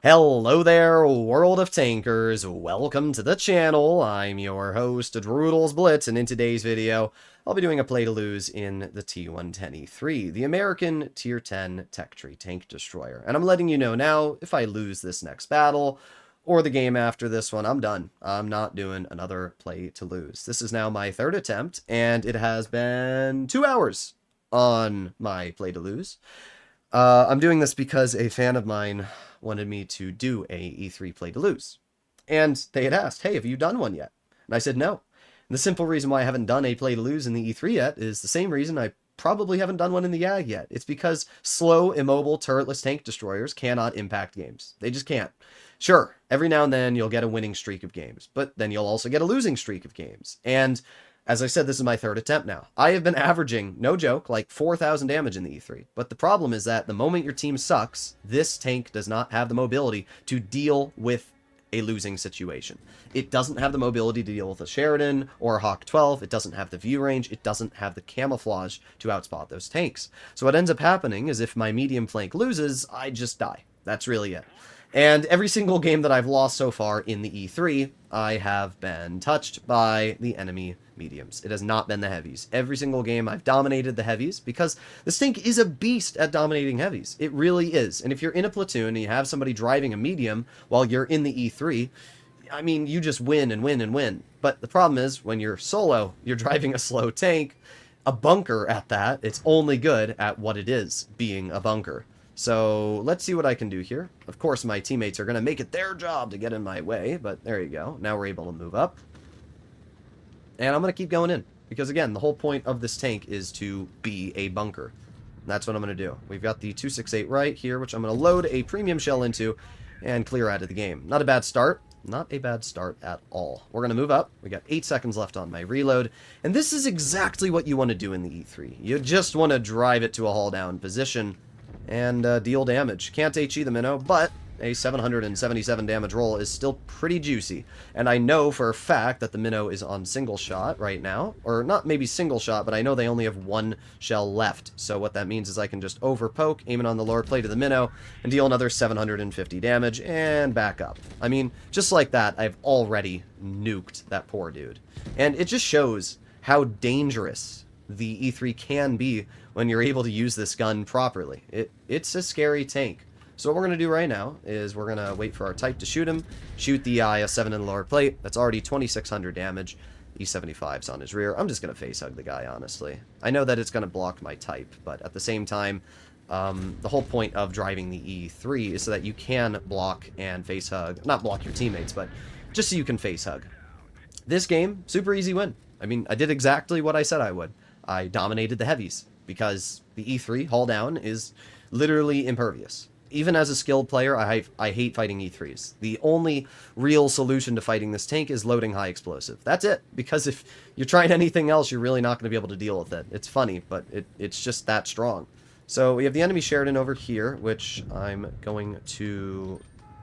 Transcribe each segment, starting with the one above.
Hello there, world of tankers. Welcome to the channel. I'm your host, Droodles Blitz, and in today's video, I'll be doing a play to lose in the T110E3, the American Tier 10 Tech Tree Tank Destroyer. And I'm letting you know now, if I lose this next battle, or the game after this one, I'm done. I'm not doing another play to lose. This is now my third attempt, and it has been 2 hours on my play to lose. I'm doing this because a fan of mine wanted me to do a E3 play to lose. And they had asked, hey, have you done one yet? And I said no. And the simple reason why I haven't done a play to lose in the E3 yet is the same reason I probably haven't done one in the YAG yet. It's because slow, immobile, turretless tank destroyers cannot impact games. They just can't. Sure, every now and then you'll get a winning streak of games, but then you'll also get a losing streak of games. And as I said, this is my third attempt now. I have been averaging, no joke, like 4,000 damage in the E3. But the problem is that the moment your team sucks, this tank does not have the mobility to deal with a losing situation. It doesn't have the mobility to deal with a Sheridan or a Hawk 12. It doesn't have the view range. It doesn't have the camouflage to outspot those tanks. So what ends up happening is if my medium flank loses, I just die. That's really it. And every single game that I've lost so far in the E3, I have been touched by the enemy mediums. It has not been the heavies. Every single game I've dominated the heavies because this tank is a beast at dominating heavies. It really is. And if you're in a platoon and you have somebody driving a medium while you're in the E3, I mean, you just win and win and win. But the problem is when you're solo, you're driving a slow tank, a bunker at that, it's only good at what it is, being a bunker. So let's see what I can do here. Of course, my teammates are going to make it their job to get in my way, but there you go. Now we're able to move up. And I'm going to keep going in. Because again, the whole point of this tank is to be a bunker. And that's what I'm going to do. We've got the 268 right here, which I'm going to load a premium shell into and clear out of the game. Not a bad start. Not a bad start at all. We're going to move up. We got 8 seconds left on my reload. And this is exactly what you want to do in the E3. You just want to drive it to a hull down position and deal damage. Can't HE the minnow, but a 777 damage roll is still pretty juicy. And I know for a fact that the minnow is on single shot right now. Or not maybe single shot, but I know they only have 1 shell left. So what that means is I can just over poke, aim it on the lower plate of the minnow, and deal another 750 damage, and back up. I mean, just like that, I've already nuked that poor dude. And it just shows how dangerous the E3 can be when you're able to use this gun properly. It's a scary tank. So what we're going to do right now is we're going to wait for our type to shoot him, shoot the IS-7 in the lower plate. That's already 2,600 damage. E-75's on his rear. I'm just going to face hug the guy, honestly. I know that it's going to block my type, but at the same time, the whole point of driving the E3 is so that you can block and face hug. Not block your teammates, but just so you can face hug. This game, super easy win. I mean, I did exactly what I said I would. I dominated the heavies because the E3 hull down is literally impervious. Even as a skilled player, I hate fighting E3s. The only real solution to fighting this tank is loading high explosive. That's it. Because if you're trying anything else, you're really not going to be able to deal with it. It's funny, but it's just that strong. So we have the enemy Sheridan over here, which I'm going to...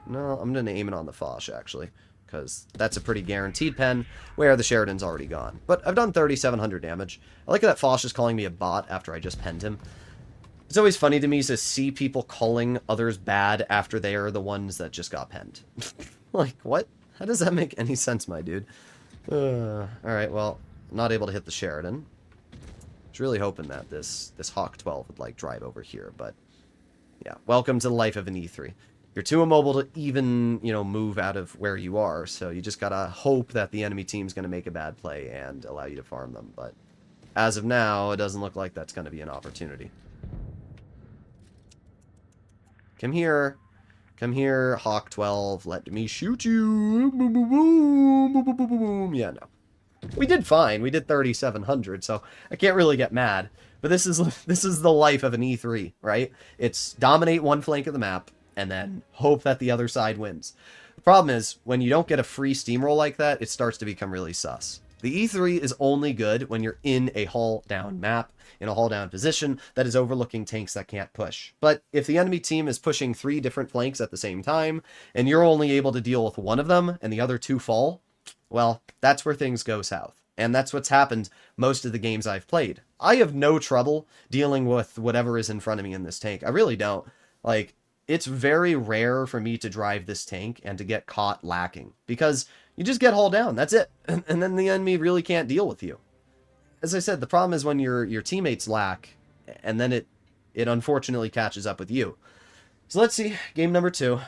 No, I'm going to aim it on the Foch, actually. Because that's a pretty guaranteed pen, where the Sheridan's already gone. But I've done 3,700 damage. I like that Foch is calling me a bot after I just penned him. It's always funny to me to see people calling others bad after they are the ones that just got penned. Like, what? How does that make any sense, my dude? Alright, well, I'm not able to hit the Sheridan. I was really hoping that this Hawk 12 would, like, drive over here, but... yeah, welcome to the life of an E3. You're too immobile to even, you know, move out of where you are, so you just gotta hope that the enemy team's gonna make a bad play and allow you to farm them, but... as of now, it doesn't look like that's gonna be an opportunity. Come here. Come here, Hawk 12. Let me shoot you. Boom, boom, boom, boom, boom, boom, boom. Yeah, no. We did fine. We did 3,700, so I can't really get mad. But this is the life of an E3, right? It's dominate one flank of the map, and then hope that the other side wins. The problem is, when you don't get a free steamroll like that, it starts to become really sus. The E3 is only good when you're in a hull down map, in a hull down position that is overlooking tanks that can't push. But if the enemy team is pushing 3 different flanks at the same time, and you're only able to deal with one of them, and the other 2 fall, well, that's where things go south. And that's what's happened most of the games I've played. I have no trouble dealing with whatever is in front of me in this tank. I really don't. Like, it's very rare for me to drive this tank and to get caught lacking, because you just get hauled down. That's it. And then the enemy really can't deal with you. As I said, the problem is when your teammates lack, and then it unfortunately catches up with you. So let's see, game number 2.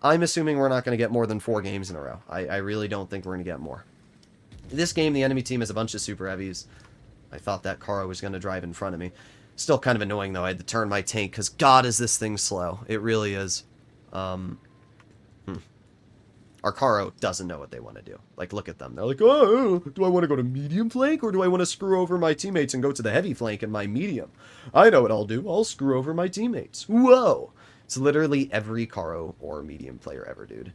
I'm assuming we're not going to get more than 4 games in a row. I really don't think we're going to get more. This game, the enemy team has a bunch of super heavies. I thought that Karo was going to drive in front of me. Still kind of annoying, though. I had to turn my tank, because God, is this thing slow. It really is. Our Karo doesn't know what they want to do. Like, look at them. They're like, oh, do I want to go to medium flank, or do I want to screw over my teammates and go to the heavy flank in my medium? I know what I'll do. I'll screw over my teammates. Whoa! It's literally every Karo or medium player ever, dude.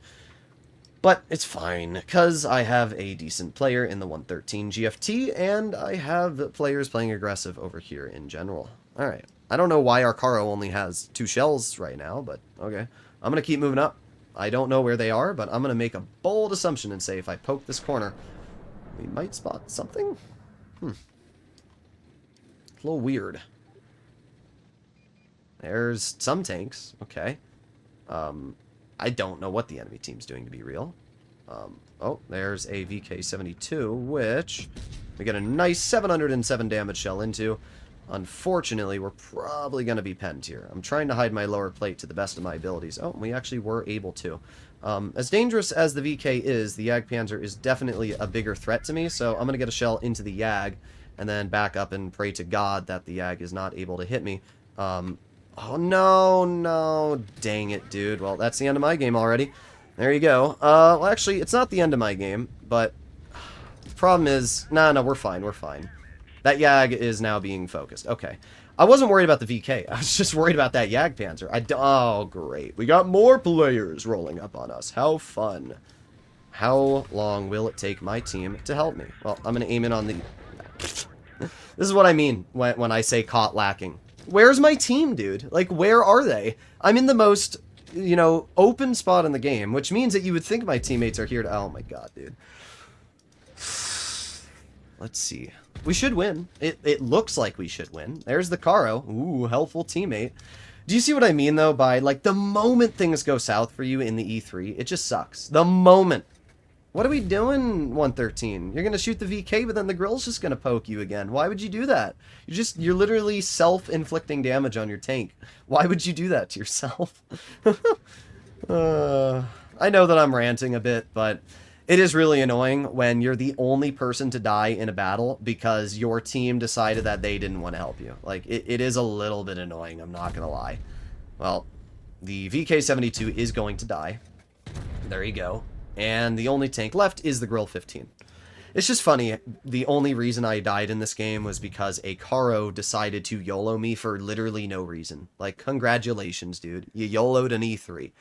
But it's fine, because I have a decent player in the 113 GFT, and I have players playing aggressive over here in general. Alright. I don't know why our Karo only has 2 shells right now, but okay. I'm going to keep moving up. I don't know where they are, but I'm going to make a bold assumption and say if I poke this corner, we might spot something? It's a little weird. There's some tanks. Okay. I don't know what the enemy team's doing, to be real. Oh, there's a VK-72, which we get a nice 707 damage shell into. Unfortunately, we're probably going to be penned here. I'm trying to hide my lower plate to the best of my abilities. Oh, we actually were able to. As dangerous as the VK is, the Jagdpanzer is definitely a bigger threat to me, so I'm going to get a shell into the Jag, and then back up and pray to God that the Jag is not able to hit me. Oh, no, dang it, dude. Well, that's the end of my game already. There you go. Well, actually, it's not the end of my game, but the problem is, no, we're fine. That Jag is now being focused. Okay. I wasn't worried about the VK. I was just worried about that Jagdpanzer. Oh, great. We got more players rolling up on us. How fun. How long will it take my team to help me? Well, I'm going to aim in on the... This is what I mean when I say caught lacking. Where's my team, dude? Like, where are they? I'm in the most, you know, open spot in the game, which means that you would think my teammates are here to... Oh, my God, dude. Let's see. We should win. It looks like we should win. There's the Karo. Ooh, helpful teammate. Do you see what I mean, though, by, like, the moment things go south for you in the E3, it just sucks. The moment. What are we doing, 113? You're going to shoot the VK, but then the grill's just going to poke you again. Why would you do that? You're literally self-inflicting damage on your tank. Why would you do that to yourself? I know that I'm ranting a bit, but... It is really annoying when you're the only person to die in a battle because your team decided that they didn't want to help you. Like, it is a little bit annoying, I'm not going to lie. Well, the VK-72 is going to die. There you go. And the only tank left is the Grill 15. It's just funny, the only reason I died in this game was because a Karo decided to YOLO me for literally no reason. Like, congratulations, dude. You YOLO'd an E3.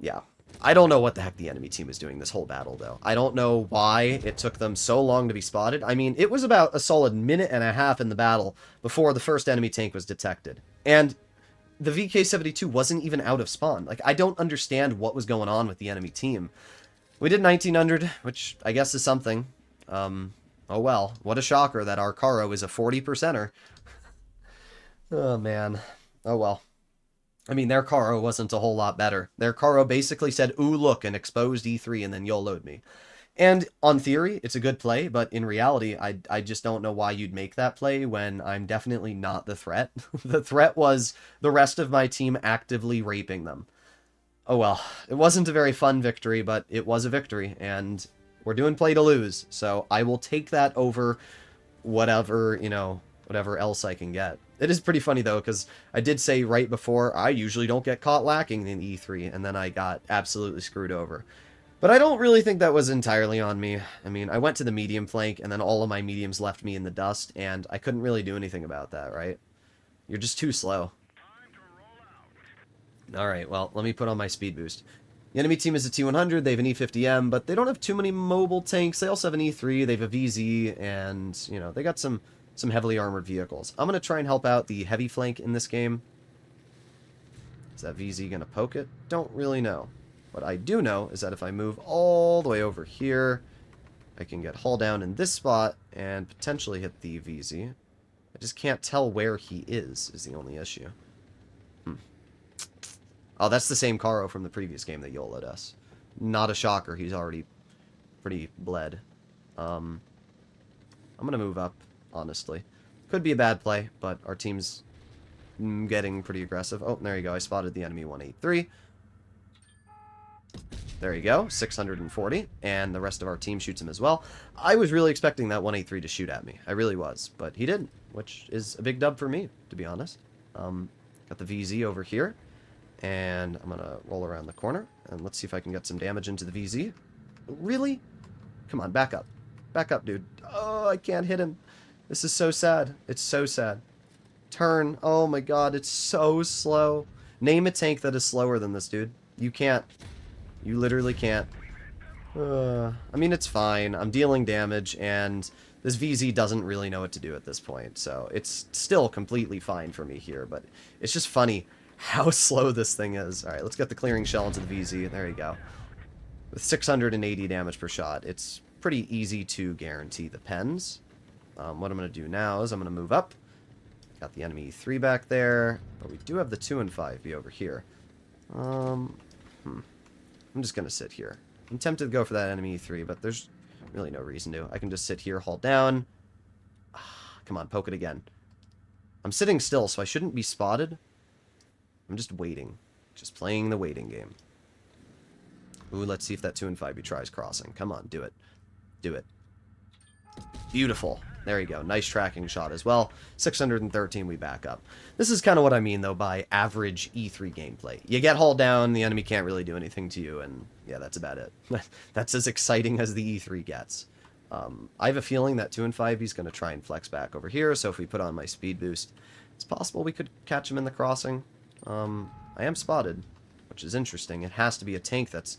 Yeah. I don't know what the heck the enemy team is doing this whole battle, though. I don't know why it took them so long to be spotted. I mean, it was about a solid minute and a half in the battle before the first enemy tank was detected. And the VK-72 wasn't even out of spawn. Like, I don't understand what was going on with the enemy team. We did 1900, which I guess is something. Oh well, what a shocker that our Karo is a 40%er. Oh, man. Oh, well. I mean, their Karo wasn't a whole lot better. Their Karo basically said, ooh, look, and exposed E3 and then YOLO'd me. And on theory, it's a good play, but in reality, I just don't know why you'd make that play when I'm definitely not the threat. The threat was the rest of my team actively raping them. Oh well, it wasn't a very fun victory, but it was a victory, and we're doing play to lose, so I will take that over whatever, you know, whatever else I can get. It is pretty funny, though, because I did say right before, I usually don't get caught lacking in E3, and then I got absolutely screwed over. But I don't really think that was entirely on me. I mean, I went to the medium flank, and then all of my mediums left me in the dust, and I couldn't really do anything about that, right? You're just too slow. Alright, well, let me put on my speed boost. The enemy team is a T100, they have an E50M, but they don't have too many mobile tanks. They also have an E3, they have a VZ, and, you know, they got some heavily armored vehicles. I'm going to try and help out the heavy flank in this game. Is that VZ going to poke it? Don't really know. What I do know is that if I move all the way over here, I can get haul down in this spot and potentially hit the VZ. I just can't tell where he is the only issue. Oh, that's the same Karo from the previous game that YOLO'd us. Not a shocker. He's already pretty bled. I'm going to move up, honestly. Could be a bad play, but our team's getting pretty aggressive. Oh, there you go. I spotted the enemy 183. There you go. 640. And the rest of our team shoots him as well. I was really expecting that 183 to shoot at me. I really was. But he didn't, which is a big dub for me, to be honest. Got the VZ over here. And I'm going to roll around the corner. And let's see if I can get some damage into the VZ. Really? Come on, back up. Back up, dude. Oh, I can't hit him. This is so sad. It's so sad. Turn. Oh my god, it's so slow. Name a tank that is slower than this, dude. You can't. You literally can't. I mean, it's fine. I'm dealing damage, and this VZ doesn't really know what to do at this point. So it's still completely fine for me here, but it's just funny how slow this thing is. Alright, let's get the clearing shell into the VZ. There you go. With 680 damage per shot, it's pretty easy to guarantee the pens. What I'm going to do now is I'm going to move up. Got the enemy 3 back there, but we do have the 2 and 5B over here. I'm just going to sit here. I'm tempted to go for that enemy 3, but there's really no reason to. I can just sit here, hold down. Come on, poke it again. I'm sitting still, so I shouldn't be spotted. I'm just waiting. Just playing the waiting game. Ooh, let's see if that 2 and 5B tries crossing. Come on, do it. Do it. Beautiful. There you go. Nice tracking shot as well. 613, we back up. This is kind of what I mean, though, by average E3 gameplay. You get hauled down, the enemy can't really do anything to you, and yeah, that's about it. That's as exciting as the E3 gets. I have a feeling that 2 and 5B is going to try and flex back over here, so if we put on my speed boost, it's possible we could catch him in the crossing. I am spotted, which is interesting. It has to be a tank that's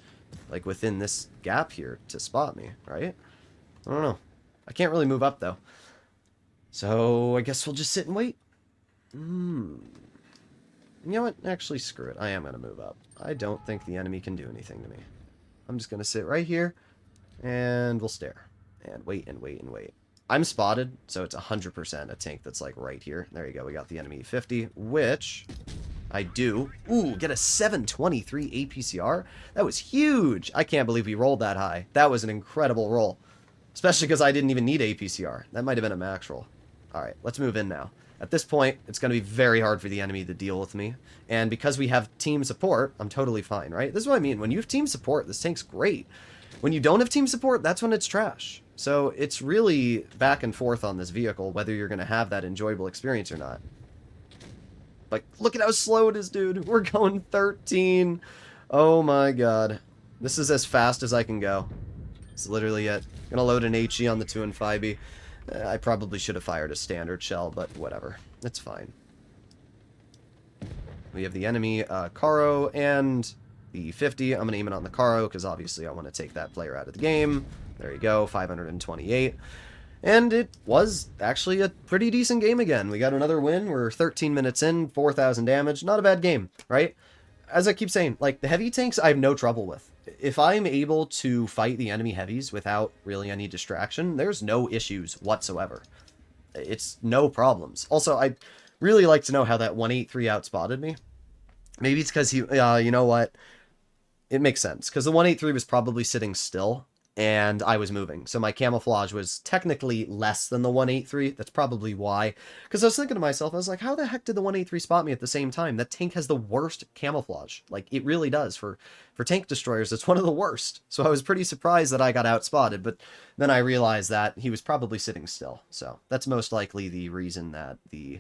like within this gap here to spot me, right? I don't know. I can't really move up, though. So, I guess we'll just sit and wait. You know what? Actually, screw it. I am going to move up. I don't think the enemy can do anything to me. I'm just going to sit right here, and we'll stare. And wait, and wait, and wait. I'm spotted, so it's 100% a tank that's, like, right here. There you go. We got the enemy 50, which I do. Ooh, get a 723 APCR? That was huge! I can't believe we rolled that high. That was an incredible roll. Especially because I didn't even need APCR. That might have been a max roll. Alright, let's move in now. At this point, it's going to be very hard for the enemy to deal with me. And because we have team support, I'm totally fine, right? This is what I mean. When you have team support, this tank's great. When you don't have team support, that's when it's trash. So it's really back and forth on this vehicle, whether you're going to have that enjoyable experience or not. Like, look at how slow it is, dude. We're going 13. Oh my god. This is as fast as I can go. It's literally it. Gonna load an HE on the 2 and 5B. I probably should have fired a standard shell, but whatever. It's fine. We have the enemy Karo and the 50. I'm gonna aim it on the Karo because obviously I want to take that player out of the game. There you go, 528. And it was actually a pretty decent game again. We got another win. We're 13 minutes in, 4,000 damage. Not a bad game, right? As I keep saying, like, the heavy tanks I have no trouble with. If I'm able to fight the enemy heavies without really any distraction, there's no issues whatsoever. It's no problems. Also, I'd really like to know how that 183 outspotted me. Maybe it's because he, you know what? It makes sense. Because the 183 was probably sitting still, and I was moving. So my camouflage was technically less than the 183. That's probably why. Because I was thinking to myself, I was like, how the heck did the 183 spot me at the same time? That tank has the worst camouflage. Like, it really does. For tank destroyers, it's one of the worst. So I was pretty surprised that I got outspotted. But then I realized that he was probably sitting still. So that's most likely the reason that the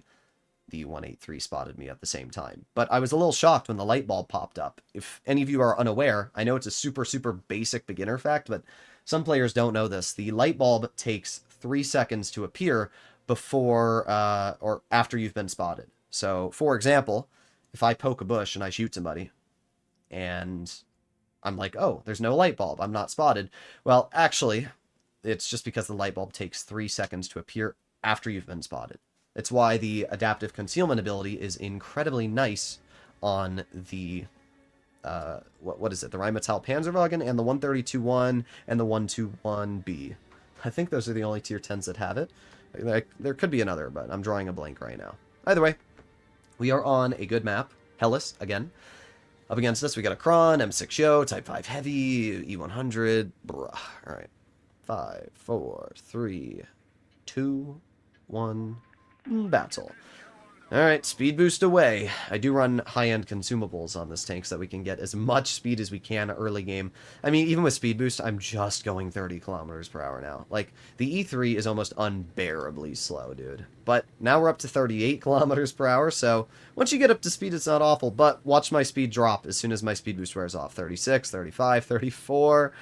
183 spotted me at the same time. But I was a little shocked when the light bulb popped up. If any of you are unaware, I know it's a super, super basic beginner fact, but some players don't know this. The light bulb takes 3 seconds to appear before or after you've been spotted. So, for example, if I poke a bush and I shoot somebody, and I'm like, oh, there's no light bulb, I'm not spotted. Well, actually, it's just because the light bulb takes 3 seconds to appear after you've been spotted. It's why the adaptive concealment ability is incredibly nice on the, what is it? The Rheinmetall Panzerwagen and the 132-1 and the 121B. I think those are the only tier 10s that have it. There could be another, but I'm drawing a blank right now. Either way, we are on a good map. Hellas, again. Up against us, we got a Kron, M6 Yo, Type 5 Heavy, E100. Bruh. Alright. 5, 4, 3, 2, 1. Battle. Alright, speed boost away. I do run high-end consumables on this tank so that we can get as much speed as we can early game. I mean, even with speed boost, I'm just going 30 kilometers per hour now. Like, the E3 is almost unbearably slow, dude. But now we're up to 38 kilometers per hour, so once you get up to speed, it's not awful. But watch my speed drop as soon as my speed boost wears off. 36, 35, 34,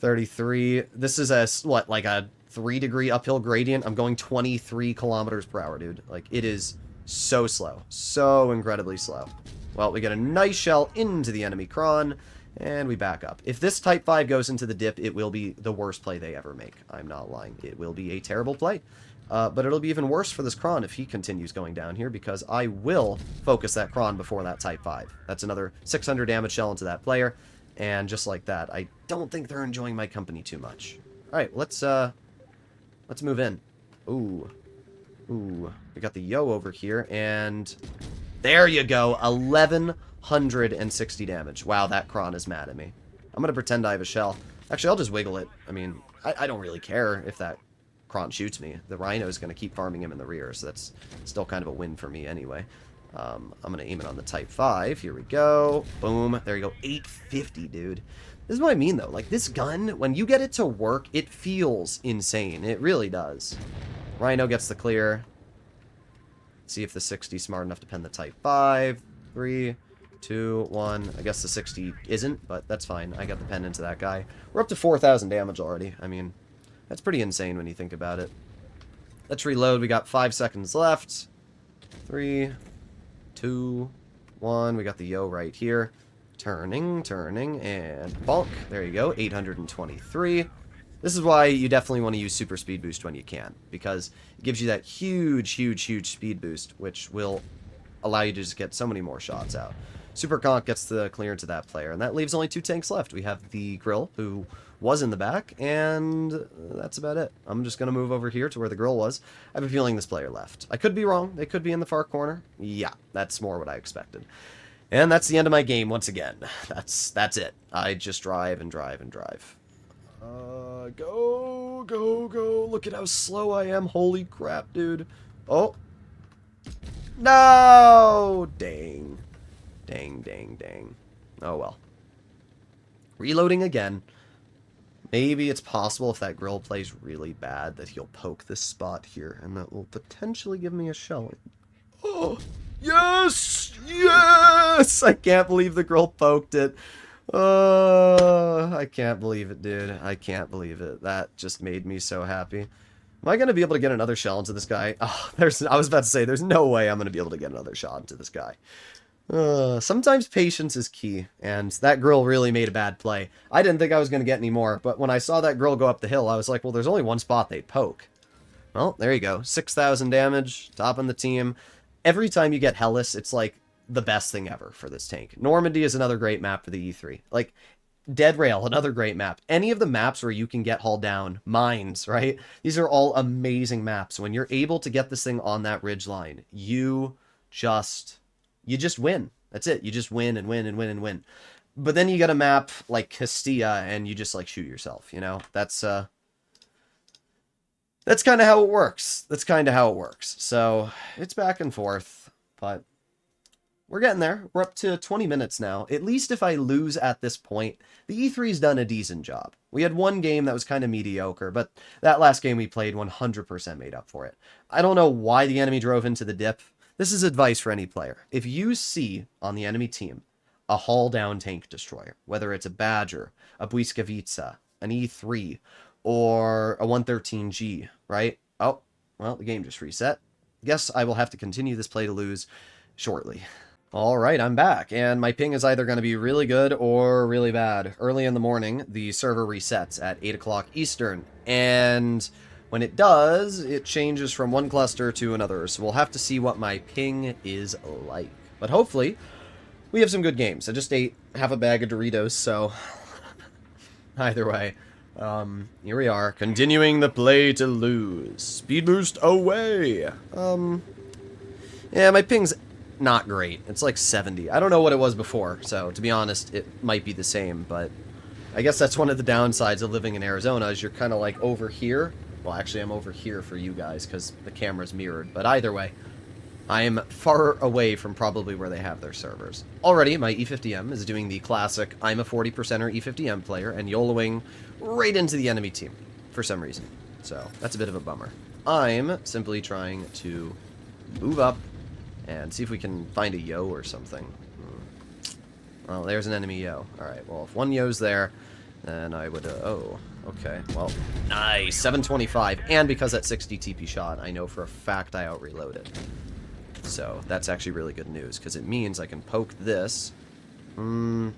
33. This is a, what, like a 3-degree uphill gradient? I'm going 23 kilometers per hour, dude. Like, it is so slow. So incredibly slow. Well, we get a nice shell into the enemy Kron, and we back up. If this Type 5 goes into the dip, it will be the worst play they ever make. I'm not lying. It will be a terrible play. But it'll be even worse for this Kron if he continues going down here, because I will focus that Kron before that Type 5. That's another 600 damage shell into that player, and just like that, I don't think they're enjoying my company too much. Alright, let's move in. Ooh. Ooh, we got the Yo over here, and there you go, 1160 damage. Wow, that Kron is mad at me. I'm going to pretend I have a shell. Actually, I'll just wiggle it. I mean, I don't really care if that Kron shoots me. The Rhino is going to keep farming him in the rear, so that's still kind of a win for me anyway. I'm going to aim it on the Type 5. Here we go. Boom. There you go. 850, dude. This is what I mean, though. Like, this gun, when you get it to work, it feels insane. It really does. Rhino gets the clear. See if the 60 is smart enough to pen the Type 5. 3, 2, 1. I guess the 60 isn't, but that's fine. I got the pen into that guy. We're up to 4,000 damage already. I mean, that's pretty insane when you think about it. Let's reload. We got 5 seconds left. 3, 2, 1. We got the Yo right here. Turning, and bonk. There you go. 823. This is why you definitely want to use Super Speed Boost when you can, because it gives you that huge speed boost, which will allow you to just get so many more shots out. Super Conk gets the clearance of that player, and that leaves only 2 tanks left. We have the Grill, who was in the back, and that's about it. I'm just going to move over here to where the Grill was. I have a feeling this player left. I could be wrong. They could be in the far corner. Yeah, that's more what I expected. And that's the end of my game once again. That's it. I just drive and drive and drive. Go. Look at how slow I am. Holy crap, dude. Oh. No! Dang. Oh, well. Reloading again. Maybe it's possible if that Grill plays really bad that he'll poke this spot here, and that will potentially give me a shell. Oh, yes! Yes! I can't believe the Grill poked it. I can't believe it, dude. I can't believe it. That just made me so happy. Am I going to be able to get another shell into this guy? Oh, I was about to say, there's no way I'm going to be able to get another shot into this guy. Sometimes patience is key, and that Grill really made a bad play. I didn't think I was going to get any more, but when I saw that Grill go up the hill, I was like, well, there's only one spot they'd poke. Well, there you go. 6,000 damage, top on the team. Every time you get Hellas, it's like the best thing ever for this tank. Normandy is another great map for the E3. Like, Dead Rail, another great map. Any of the maps where you can get hauled down, mines, right? These are all amazing maps. When you're able to get this thing on that ridge line, you just win. That's it. You just win and win and win and win. But then you get a map like Castilla and you just like shoot yourself, you know? That's kind of how it works. So it's back and forth, but we're getting there. We're up to 20 minutes now. At least if I lose at this point, the E3's done a decent job. We had one game that was kind of mediocre, but that last game we played 100% made up for it. I don't know why the enemy drove into the dip. This is advice for any player. If you see on the enemy team a haul-down tank destroyer, whether it's a Badger, a Błyskawica, an E3, or a 113G, right? Oh, well, the game just reset. Guess I will have to continue this play to lose shortly. Alright, I'm back, and my ping is either going to be really good or really bad. Early in the morning, the server resets at 8 o'clock Eastern, and when it does, it changes from one cluster to another, so we'll have to see what my ping is like. But hopefully, we have some good games. I just ate half a bag of Doritos, so either way. Here we are, continuing the play to lose. Speed boost away! Yeah, my ping's not great. It's like 70. I don't know what it was before, so to be honest, it might be the same, but I guess that's one of the downsides of living in Arizona is you're kind of like over here. Well, actually, I'm over here for you guys because the camera's mirrored, but either way, I am far away from probably where they have their servers. Already, my E50M is doing the classic I'm a 40%er E50M player and YOLOing right into the enemy team for some reason. So, that's a bit of a bummer. I'm simply trying to move up and see if we can find a Yo or something. Well, there's an enemy Yo. Alright, well, if one Yo's there, then I would... oh, okay. Well, nice! 725. And because that 60 TP shot, I know for a fact I out-reloaded. So, that's actually really good news, because it means I can poke this. I don't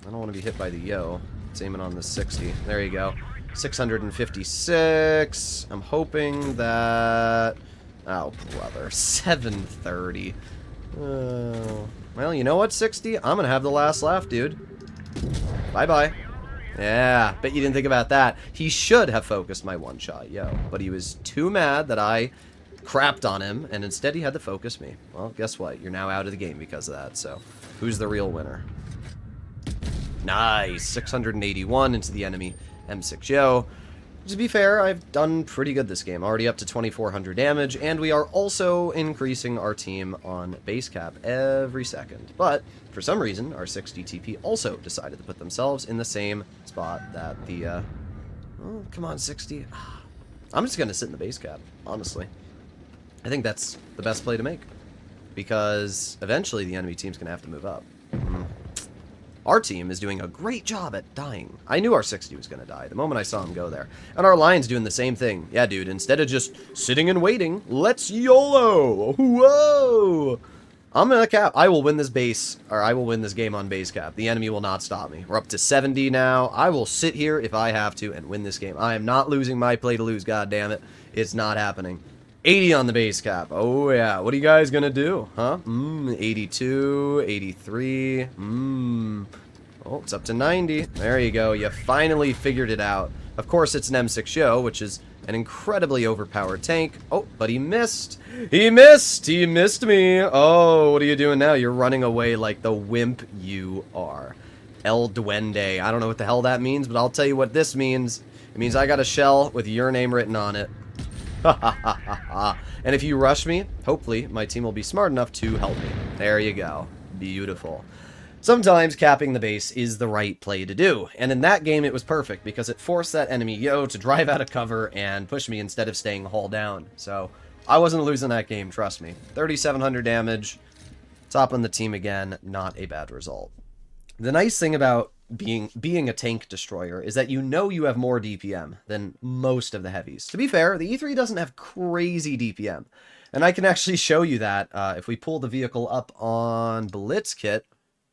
want to be hit by the Yo. It's aiming on the 60. There you go. 656. I'm hoping that... oh, brother. 730. Oh. Well, you know what, 60? I'm going to have the last laugh, dude. Bye-bye. Yeah, bet you didn't think about that. He should have focused my one-shot, Yo. But he was too mad that I crapped on him, and instead he had to focus me. Well, guess what? You're now out of the game because of that, so who's the real winner? Nice! 681 into the enemy M6 Yo. To be fair, I've done pretty good this game. Already up to 2,400 damage, and we are also increasing our team on base cap every second. But, for some reason, our 60 TP also decided to put themselves in the same spot that the, oh, come on, 60. I'm just going to sit in the base cap, honestly. I think that's the best play to make. Because, eventually, the enemy team's going to have to move up. Our team is doing a great job at dying. I knew our 60 was going to die the moment I saw him go there. And our line's doing the same thing. Yeah, dude, instead of just sitting and waiting, let's YOLO! Whoa! I'm going to cap. I will win this base, or I will win this game on base cap. The enemy will not stop me. We're up to 70 now. I will sit here if I have to and win this game. I am not losing my play to lose, goddammit. It's not happening. 80 on the base cap. Oh, yeah. What are you guys going to do? Huh? 82, 83. Oh, it's up to 90. There you go. You finally figured it out. Of course, it's an M6 Yo, which is an incredibly overpowered tank. Oh, but he missed. He missed. He missed me. Oh, what are you doing now? You're running away like the wimp you are. El Duende. I don't know what the hell that means, but I'll tell you what this means. It means I got a shell with your name written on it. And if you rush me, hopefully my team will be smart enough to help me. There you go. Beautiful. Sometimes capping the base is the right play to do, and in that game it was perfect because it forced that enemy Yo to drive out of cover and push me instead of staying hull down. So I wasn't losing that game, trust me. 3,700 damage, top on the team again, not a bad result. The nice thing about being a tank destroyer is that you know you have more DPM than most of the heavies. To be fair, the E3 doesn't have crazy DPM, and I can actually show you that if we pull the vehicle up on Blitzkit.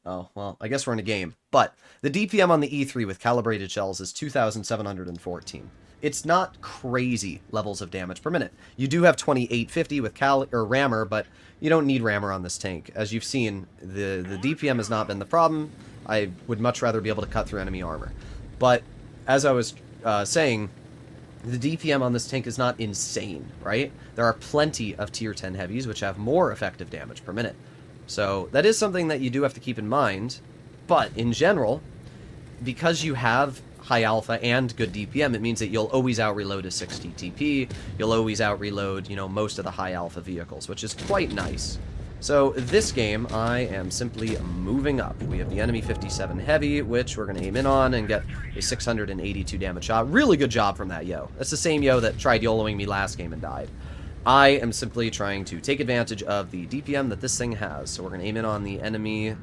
Oh, well, I guess we're in a game. But the DPM on the E3 with calibrated shells is 2,714. It's not crazy levels of damage per minute. You do have 2,850 with rammer, but you don't need rammer on this tank. As you've seen, the DPM has not been the problem. I would much rather be able to cut through enemy armor. But, as I was saying, the DPM on this tank is not insane, right? There are plenty of tier 10 heavies which have more effective damage per minute. So, that is something that you do have to keep in mind. But, in general, because you have high alpha and good DPM, it means that you'll always out-reload a 60 TP. You'll always out-reload, you know, most of the high alpha vehicles, which is quite nice. So, this game, I am simply moving up. We have the enemy 57 heavy, which we're going to aim in on and get a 682 damage shot. Really good job from that Yo. That's the same Yo that tried YOLOing me last game and died. I am simply trying to take advantage of the DPM that this thing has. So, we're going to aim in on the enemy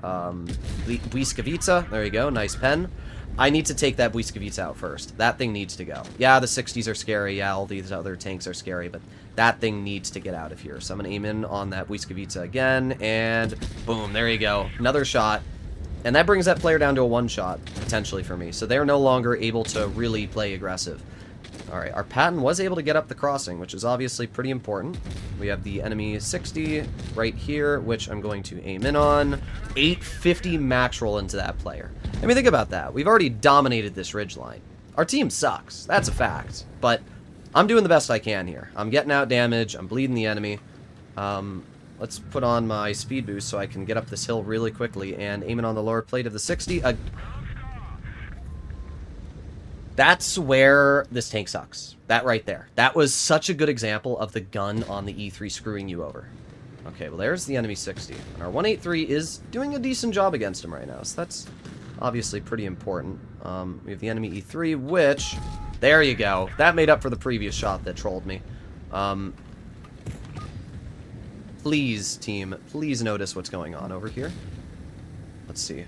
Błyskawica. There you go. Nice pen. I need to take that Błyskawica out first. That thing needs to go. Yeah, the 60s are scary. Yeah, all these other tanks are scary, but that thing needs to get out of here. So I'm going to aim in on that Błyskawica again, and boom, there you go. Another shot. And that brings that player down to a one-shot, potentially, for me. So they're no longer able to really play aggressive. Alright, our Patton was able to get up the crossing, which is obviously pretty important. We have the enemy 60 right here, which I'm going to aim in on. 850 max roll into that player. I mean, think about that. We've already dominated this ridgeline. Our team sucks. That's a fact. But I'm doing the best I can here. I'm getting out damage. I'm bleeding the enemy. let's put on my speed boost so I can get up this hill really quickly and aim it on the lower plate of the 60. That's where this tank sucks. That right there. That was such a good example of the gun on the E3 screwing you over. Okay, well, there's the enemy 60. And our 183 is doing a decent job against him right now, so that's obviously pretty important. We have the enemy E3, which... There you go. That made up for the previous shot that trolled me. Please, team, please notice what's going on over here. Let's see.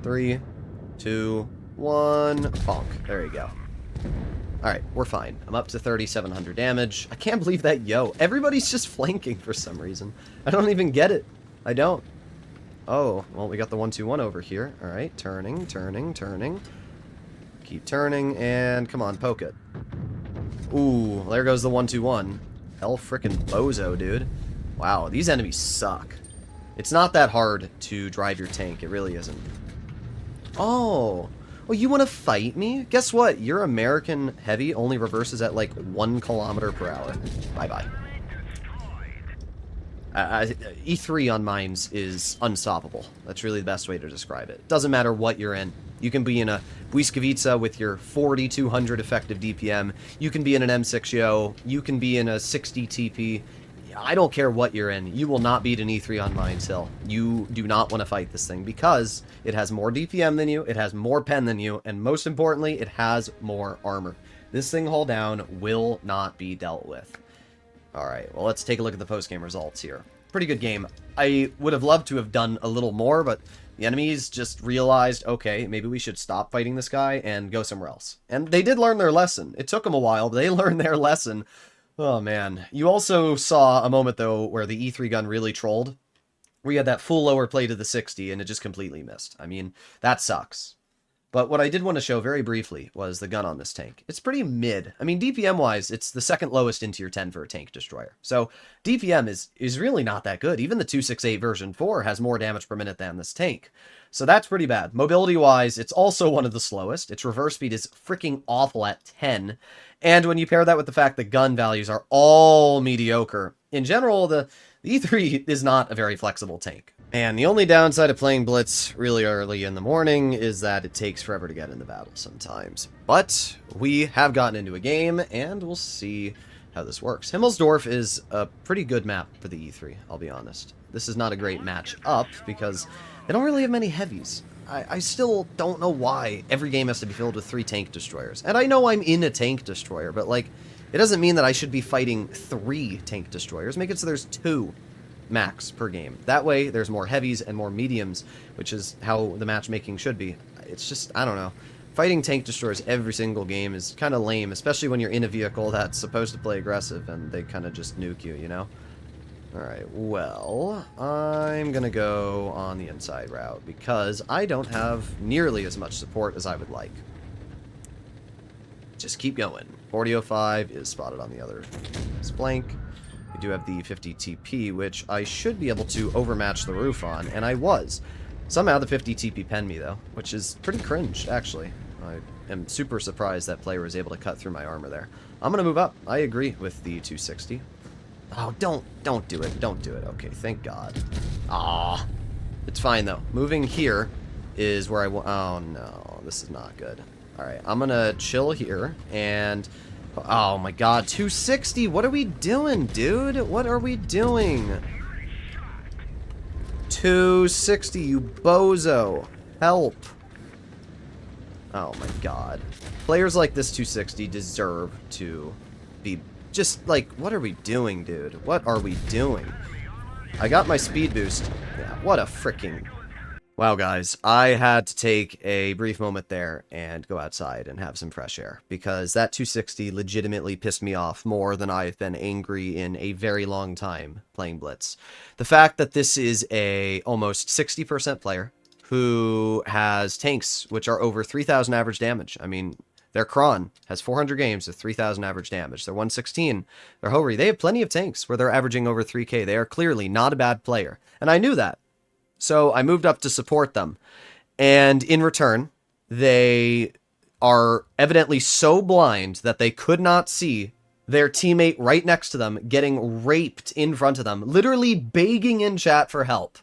3, 2, 1, bonk. There you go. Alright, we're fine. I'm up to 3,700 damage. I can't believe that, everybody's just flanking for some reason. I don't even get it. I don't. Oh, well, we got the 1-2-1 over here. Alright, turning, turning, turning. Keep turning, and come on, poke it. Ooh, there goes the 1-2-1. Hell frickin' bozo, dude. Wow, these enemies suck. It's not that hard to drive your tank. It really isn't. Oh. Well, you want to fight me? Guess what? Your American heavy only reverses at like 1 km/h. Bye-bye. E3 on mines is unstoppable. That's really the best way to describe it. Doesn't matter what you're in. You can be in a Błyskawica with your 4,200 effective DPM. You can be in an M6Yo. You can be in a 60 TP. I don't care what you're in. You will not beat an E3 on Mines Hill. You do not want to fight this thing because it has more DPM than you, it has more pen than you, and most importantly, it has more armor. This thing hull down will not be dealt with. Alright, well, let's take a look at the post-game results here. Pretty good game. I would have loved to have done a little more, but the enemies just realized, okay, maybe we should stop fighting this guy and go somewhere else. And they did learn their lesson. It took them a while, but they learned their lesson. Oh, man. You also saw a moment, though, where the E3 gun really trolled. We had that full lower plate of the 60, and it just completely missed. I mean, that sucks. But what I did want to show very briefly was the gun on this tank. It's pretty mid. I mean, DPM-wise, it's the second lowest in tier 10 for a tank destroyer. So DPM is really not that good. Even the 268 version 4 has more damage per minute than this tank. So that's pretty bad. Mobility-wise, it's also one of the slowest. Its reverse speed is freaking awful at 10. And when you pair that with the fact that gun values are all mediocre, in general, the E3 is not a very flexible tank. And the only downside of playing Blitz really early in the morning is that it takes forever to get into battle sometimes. But we have gotten into a game, and we'll see how this works. Himmelsdorf is a pretty good map for the E3, I'll be honest. This is not a great match up, because they don't really have many heavies. I still don't know why every game has to be filled with 3 tank destroyers. And I know I'm in a tank destroyer, but, like, it doesn't mean that I should be fighting 3 tank destroyers. Make it so there's 2 max per game. That way, there's more heavies and more mediums, which is how the matchmaking should be. It's just, I don't know. Fighting tank destroyers every single game is kind of lame, especially when you're in a vehicle that's supposed to play aggressive and they kind of just nuke you, you know? Alright, well, I'm gonna go on the inside route because I don't have nearly as much support as I would like. Just keep going. 4005 is spotted on the other flank. We do have the 50 TP, which I should be able to overmatch the roof on, and I was. Somehow the 50 TP penned me, though, which is pretty cringe, actually. I am super surprised that player was able to cut through my armor there. I'm gonna move up. I agree with the 260. Oh, don't do it. Don't do it. Okay, thank God. Ah, it's fine, though. Moving here is where I want... Oh, no. This is not good. Alright, I'm gonna chill here, and... Oh, my God. 260? What are we doing, dude? What are we doing? 260, you bozo. Help. Oh, my God. Players like this 260 deserve to be... Just, like, what are we doing, dude? What are we doing? I got my speed boost. Yeah, what a freaking... Wow, guys. I had to take a brief moment there and go outside and have some fresh air. Because that 260 legitimately pissed me off more than I've been angry in a very long time playing Blitz. The fact that this is a almost 60% player who has tanks which are over 3,000 average damage. I mean... Their Kron has 400 games with 3,000 average damage. Their 116, their Hori, they have plenty of tanks where they're averaging over 3k. They are clearly not a bad player. And I knew that. So I moved up to support them. And in return, they are evidently so blind that they could not see their teammate right next to them getting raped in front of them, literally begging in chat for help.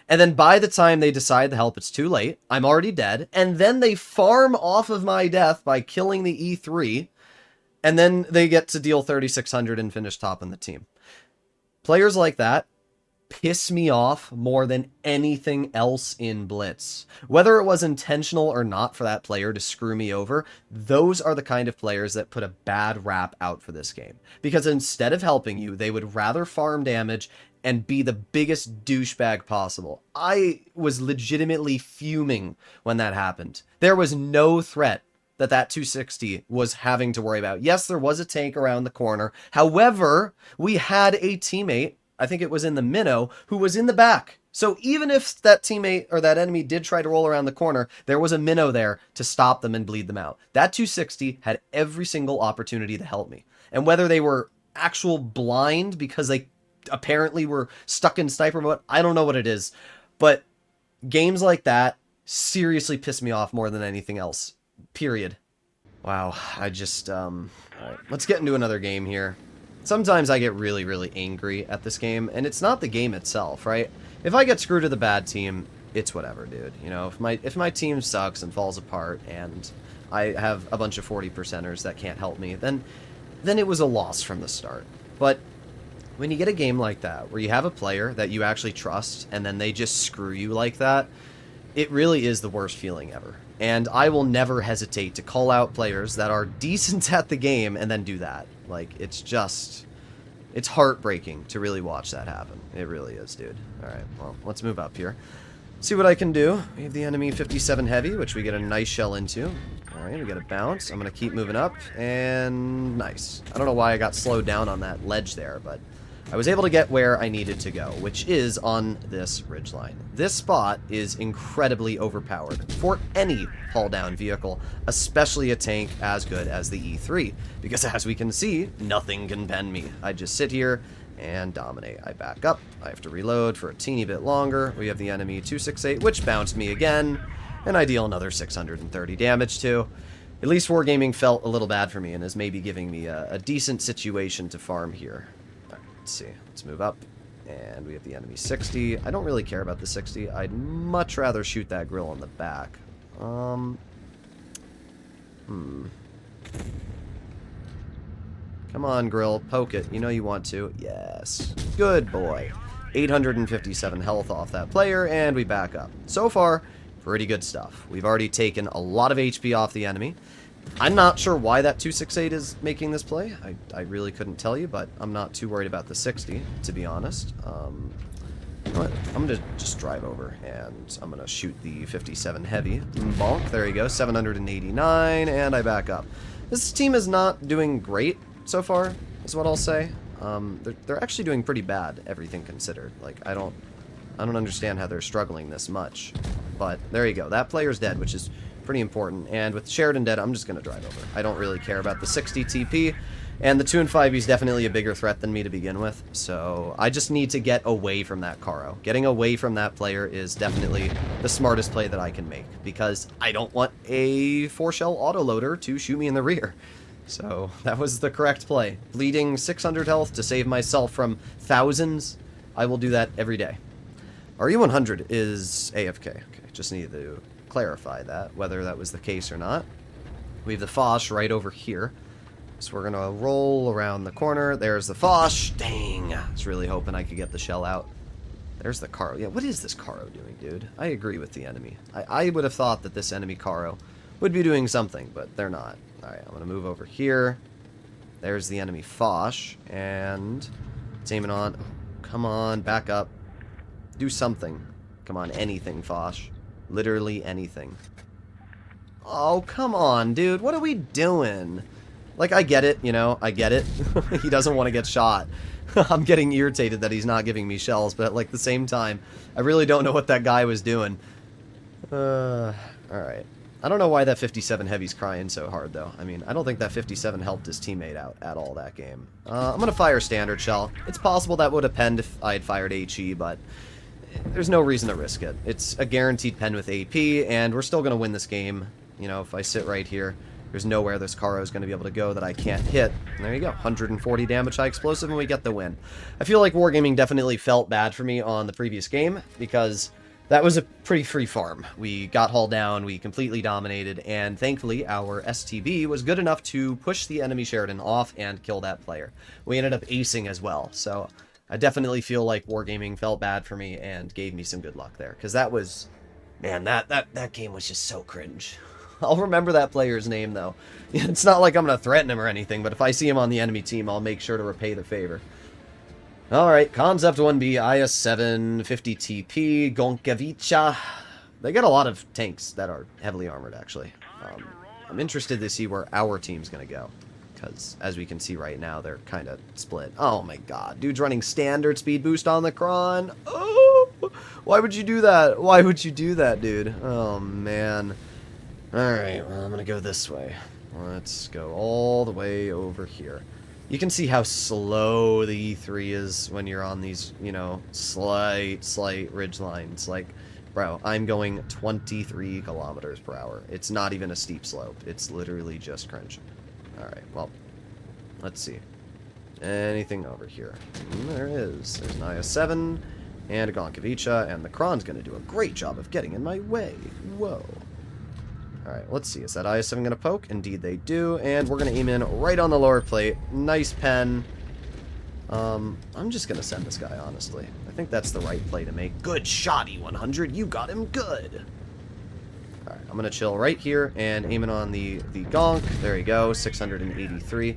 And then by the time they decide to help, it's too late. I'm already dead. And then they farm off of my death by killing the E3. And then they get to deal 3,600 and finish top in the team. Players like that piss me off more than anything else in Blitz. Whether it was intentional or not for that player to screw me over, those are the kind of players that put a bad rap out for this game. Because instead of helping you, they would rather farm damage and be the biggest douchebag possible. I was legitimately fuming when that happened. There was no threat that 260 was having to worry about. Yes, there was a tank around the corner. However, we had a teammate, I think it was in the minnow, who was in the back. So even if that teammate or that enemy did try to roll around the corner, there was a minnow there to stop them and bleed them out. That 260 had every single opportunity to help me. And whether they were actual blind because they apparently were stuck in sniper mode, I don't know what it is. But games like that seriously piss me off more than anything else. Period. Wow, I just, alright, let's get into another game here. Sometimes I get really, really angry at this game, and it's not the game itself, right? If I get screwed to the bad team, it's whatever, dude. You know, if my team sucks and falls apart, and I have a bunch of 40%ers that can't help me, then it was a loss from the start. But when you get a game like that, where you have a player that you actually trust, and then they just screw you like that, it really is the worst feeling ever. And I will never hesitate to call out players that are decent at the game and then do that. Like, it's just, it's heartbreaking to really watch that happen. It really is, dude. Alright, well, let's move up here. See what I can do. We have the enemy 57 heavy, which we get a nice shell into. Alright, we get a bounce. I'm going to keep moving up, and nice. I don't know why I got slowed down on that ledge there, but I was able to get where I needed to go, which is on this ridgeline. This spot is incredibly overpowered for any hull-down vehicle, especially a tank as good as the E3, because as we can see, nothing can pen me. I just sit here and dominate. I back up. I have to reload for a teeny bit longer. We have the enemy 268, which bounced me again, and I deal another 630 damage to. At least Wargaming felt a little bad for me and is maybe giving me a decent situation to farm here. Let's see. Let's move up. And we have the enemy 60. I don't really care about the 60. I'd much rather shoot that grill on the back. Come on, grill. Poke it. You know you want to. Yes. Good boy. 857 health off that player, and we back up. So far, pretty good stuff. We've already taken a lot of HP off the enemy. I'm not sure why that 268 is making this play. I really couldn't tell you, but I'm not too worried about the 60, to be honest. You know what? I'm going to just drive over, and I'm going to shoot the 57 heavy. Bonk, there you go, 789, and I back up. This team is not doing great so far, is what I'll say. They're actually doing pretty bad, everything considered. Like, I don't understand how they're struggling this much. But there you go. That player's dead, which is pretty important. And with Sheridan dead, I'm just going to drive over. I don't really care about the 60 TP. And the 2 and 5 is definitely a bigger threat than me to begin with. So I just need to get away from that Caro. Getting away from that player is definitely the smartest play that I can make. Because I don't want a 4-shell autoloader to shoot me in the rear. So that was the correct play. Bleeding 600 health to save myself from thousands. I will do that every day. RE100 is AFK. Okay, just needed to clarify that, whether that was the case or not. We have the Foch right over here. So we're going to roll around the corner. There's the Foch. Dang. I was really hoping I could get the shell out. There's the Caro. Yeah, what is this Caro doing, dude? I agree with the enemy. I would have thought that this enemy Caro would be doing something, but they're not. Alright, I'm going to move over here. There's the enemy Foch. And it's aiming on. Come on, back up. Do something. Come on, anything, Foch. Literally anything. Oh, come on, dude. What are we doing? Like, I get it, you know. I get it. He doesn't want to get shot. I'm getting irritated that he's not giving me shells, but at, like, the same time, I really don't know what that guy was doing. Alright. I don't know why that 57 heavy's crying so hard, though. I mean, I don't think that 57 helped his teammate out at all that game. I'm going to fire standard shell. It's possible that would have penned if I had fired HE, but there's no reason to risk it. It's a guaranteed pen with AP, and we're still going to win this game. You know, if I sit right here, There's nowhere this Karo is going to be able to go that I can't hit. And there you go. 140 damage high explosive, and we get the win. I feel like Wargaming definitely felt bad for me on the previous game, because that was a pretty free farm. We got hauled down, we completely dominated, and thankfully our STB was good enough to push the enemy Sheridan off and kill that player. We ended up acing as well, so I definitely feel like Wargaming felt bad for me and gave me some good luck there, because that was... Man, that game was just so cringe. I'll remember that player's name, though. It's not like I'm going to threaten him or anything, but if I see him on the enemy team, I'll make sure to repay the favor. Alright, Concept 1B, IS-7, 50 TP, Gonkavicha. They got a lot of tanks that are heavily armored, actually. I'm interested to see where our team's going to go, because as we can see right now, they're kind of split. Oh my god, dude's running standard speed boost on the Kron. Oh! Why would you do that? Why would you do that, dude? Oh, man. Alright, well, I'm gonna go this way. Let's go all the way over here. You can see how slow the E3 is when you're on these, you know, slight ridge lines. Like, bro, I'm going 23 kilometers per hour. It's not even a steep slope. It's literally just cringe. Alright, well, let's see. Anything over here? There is. There's an IS-7 and a Gonkavicha, and the Kron's going to do a great job of getting in my way. Whoa. Alright, let's see. Is that IS-7 going to poke? Indeed they do, and we're going to aim in right on the lower plate. Nice pen. I'm just going to send this guy, honestly. I think that's the right play to make. Good shot, E100. You got him good. Alright, I'm going to chill right here and aim in on the Gonk. There you go, 683.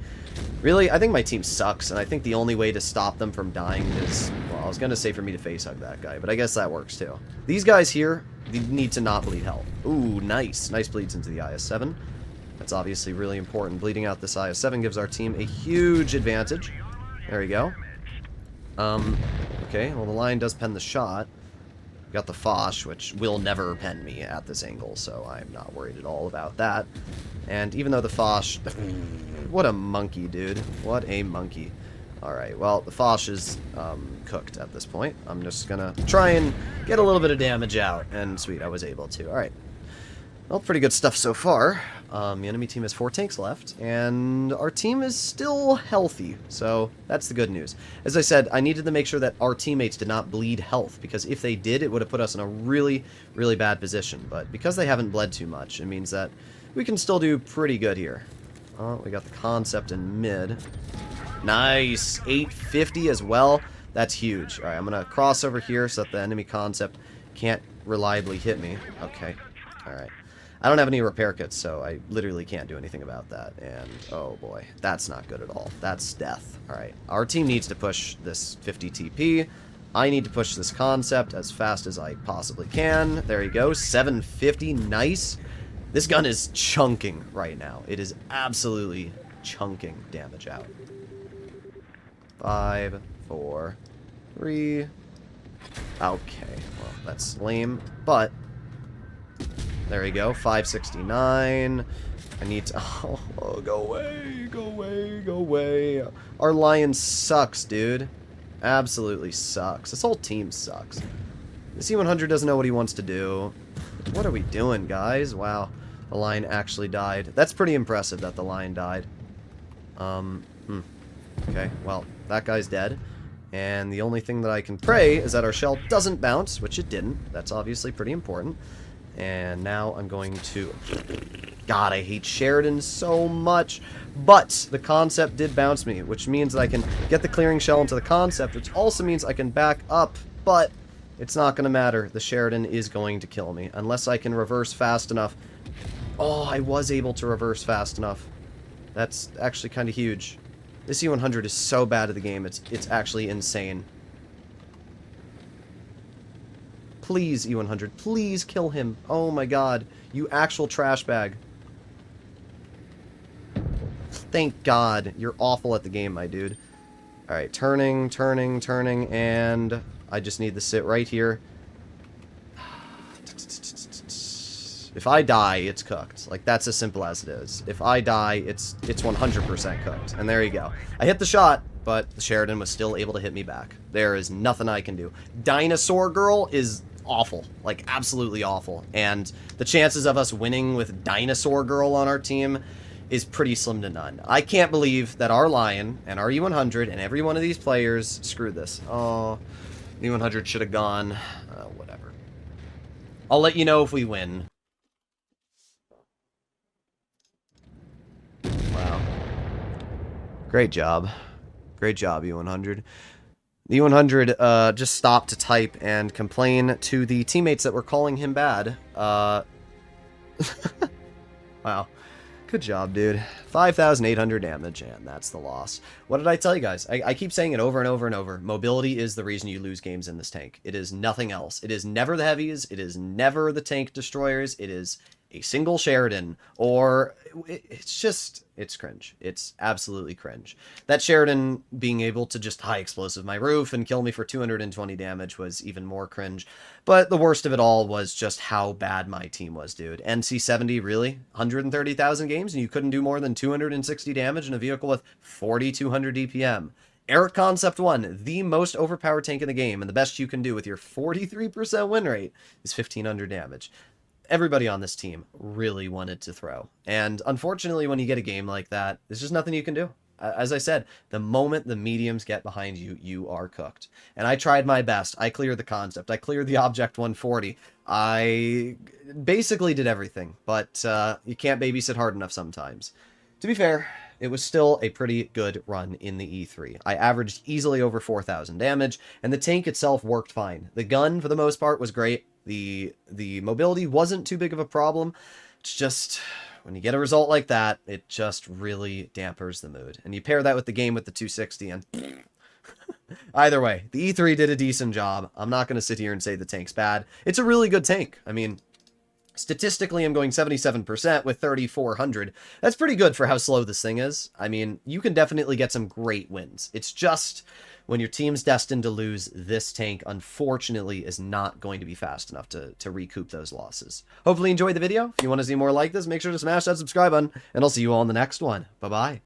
Really, I think my team sucks, and I think the only way to stop them from dying is... Well, I was going to say for me to face-hug that guy, but I guess that works too. These guys here, they need to not bleed health. Ooh, nice. Nice bleeds into the IS-7. That's obviously really important. Bleeding out this IS-7 gives our team a huge advantage. There we go. Okay, well, the line does pen the shot. Got the Foch, which will never pen me at this angle, so I'm not worried at all about that. And even though the Foch... What a monkey, dude. What a monkey. Alright, well, the Foch is cooked at this point. I'm just gonna try and get a little bit of damage out, and sweet, I was able to. Alright. Well, pretty good stuff so far. The enemy team has 4 tanks left, and our team is still healthy, so that's the good news. As I said, I needed to make sure that our teammates did not bleed health, because if they did, it would have put us in a really, really bad position. But because they haven't bled too much, it means that we can still do pretty good here. Oh, we got the Concept in mid. Nice! 850 as well. That's huge. Alright, I'm going to cross over here so that the enemy Concept can't reliably hit me. Okay. Alright. I don't have any repair kits, so I literally can't do anything about that. And, oh boy, that's not good at all. That's death. Alright, our team needs to push this 50 TP. I need to push this Concept as fast as I possibly can. There you go, 750, nice. This gun is chunking right now. It is absolutely chunking damage out. 5, 4, 3. Okay, well, that's lame, but... There we go, 569. I need to... Oh, go away, go away, go away. Our Lion sucks, dude. Absolutely sucks. This whole team sucks. The C-100 doesn't know what he wants to do. What are we doing, guys? Wow, the Lion actually died. That's pretty impressive that the Lion died. Okay, well, that guy's dead. And the only thing that I can pray is that our shell doesn't bounce, which it didn't. That's obviously pretty important. And now I'm going to... God, I hate Sheridan so much. But the Concept did bounce me, which means that I can get the clearing shell into the Concept, which also means I can back up. But it's not going to matter. The Sheridan is going to kill me, unless I can reverse fast enough. Oh, I was able to reverse fast enough. That's actually kind of huge. This E100 is so bad at the game, it's actually insane. Please, E100, please kill him. Oh my god, you actual trash bag. Thank god, you're awful at the game, my dude. Alright, turning, and I just need to sit right here. If I die, it's cooked. Like, that's as simple as it is. If I die, it's 100% cooked. And there you go. I hit the shot, but the Sheridan was still able to hit me back. There is nothing I can do. Dinosaur Girl is awful. Like, absolutely awful. And the chances of us winning with Dinosaur Girl on our team is pretty slim to none. I can't believe that our Lion and our E100 and every one of these players screwed this. Oh, the E100 should have gone. Whatever. I'll let you know if we win. Wow. Great job. Great job, E100. The E100 just stopped to type and complain to the teammates that were calling him bad. Wow. Good job, dude. 5,800 damage, and that's the loss. What did I tell you guys? I keep saying it over and over and over. Mobility is the reason you lose games in this tank. It is nothing else. It is never the heavies. It is never the tank destroyers. It is a single Sheridan, or it's just, it's cringe. It's absolutely cringe. That Sheridan being able to just high explosive my roof and kill me for 220 damage was even more cringe. But the worst of it all was just how bad my team was, dude. NC70, really? 130,000 games and you couldn't do more than 260 damage in a vehicle with 4,200 DPM. Eric Concept 1, the most overpowered tank in the game, and the best you can do with your 43% win rate is 1,500 damage. Everybody on this team really wanted to throw. And unfortunately, when you get a game like that, there's just nothing you can do. As I said, the moment the mediums get behind you, you are cooked. And I tried my best. I cleared the concept. I cleared the Object 140. I basically did everything. But you can't babysit hard enough sometimes. To be fair, it was still a pretty good run in the E3. I averaged easily over 4,000 damage, and the tank itself worked fine. The gun, for the most part, was great. The mobility wasn't too big of a problem. It's just, when you get a result like that, it just really dampers the mood. And you pair that with the game with the 260, and either way, the E3 did a decent job. I'm not going to sit here and say the tank's bad. It's a really good tank. I mean, statistically, I'm going 77% with 3,400. That's pretty good for how slow this thing is. I mean, you can definitely get some great wins. It's just, when your team's destined to lose, this tank, unfortunately, is not going to be fast enough to recoup those losses. Hopefully you enjoyed the video. If you want to see more like this, make sure to smash that subscribe button, and I'll see you all in the next one. Bye-bye.